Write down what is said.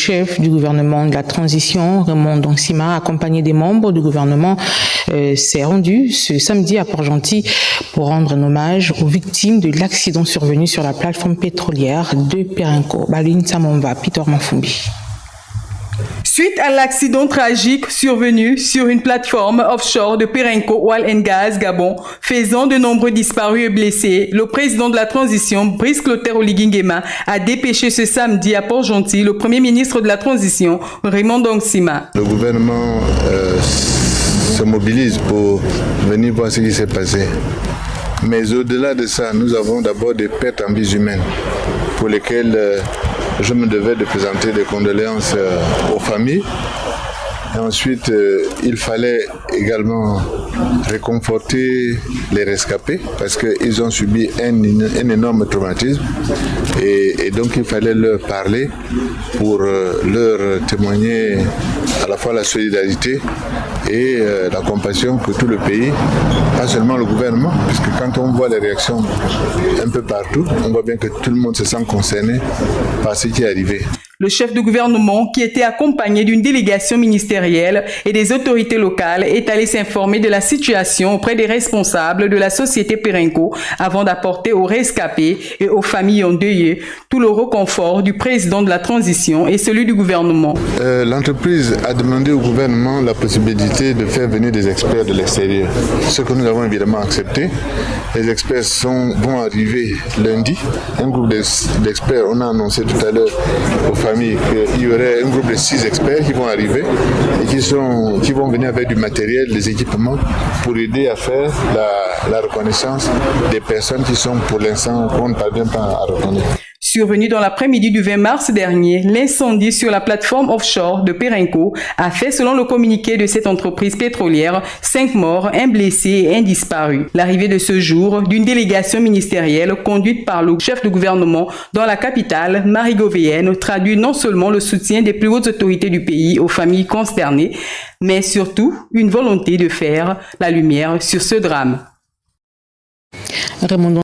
chef du gouvernement de la transition, Raymond Dongsima, accompagné des membres du gouvernement, s'est rendu ce samedi à Port-Gentil pour rendre un hommage aux victimes de l'accident survenu sur la plateforme pétrolière de Perenco. Baline Samomva, Peter Manfumbi. Suite à l'accident tragique survenu sur une plateforme offshore de Perenco Oil and Gas Gabon, faisant de nombreux disparus et blessés, le président de la transition, Brice Clotaire Oligui Nguema, a dépêché ce samedi à Port-Gentil le premier ministre de la transition, Raymond Dongsima. Le gouvernement se mobilise pour venir voir ce qui s'est passé. Mais au-delà de ça, nous avons d'abord des pertes en vies humaines pour lesquelles je me devais de présenter des condoléances aux familles. Et ensuite, il fallait également réconforter les rescapés parce qu'ils ont subi un énorme traumatisme. Et donc, il fallait leur parler pour leur témoigner à la fois la solidarité et la compassion pour tout le pays, pas seulement le gouvernement, puisque quand on voit les réactions un peu partout, on voit bien que tout le monde se sent concerné par ce qui est arrivé. Le chef de gouvernement, qui était accompagné d'une délégation ministérielle et des autorités locales, est allé s'informer de la situation auprès des responsables de la société Perenco avant d'apporter aux rescapés et aux familles endeuillées tout le réconfort du président de la transition et celui du gouvernement. L'entreprise a demandé au gouvernement la possibilité de faire venir des experts de l'extérieur, ce que nous avons évidemment accepté. Les experts vont arriver lundi. Un groupe d'experts, on a annoncé tout à l'heure aux familles qu'il y aurait un groupe de 6 experts qui vont arriver et qui vont venir avec du matériel, des équipements pour aider à faire la reconnaissance des personnes qui sont pour l'instant qu'on ne parvient pas à reconnaître. Survenu dans l'après-midi du 20 mars dernier, l'incendie sur la plateforme offshore de Perenco a fait, selon le communiqué de cette entreprise pétrolière, 5 morts, 1 blessé et 1 disparu. L'arrivée de ce jour d'une délégation ministérielle conduite par le chef de gouvernement dans la capitale marigovéenne traduit non seulement le soutien des plus hautes autorités du pays aux familles concernées, mais surtout une volonté de faire la lumière sur ce drame. Raymond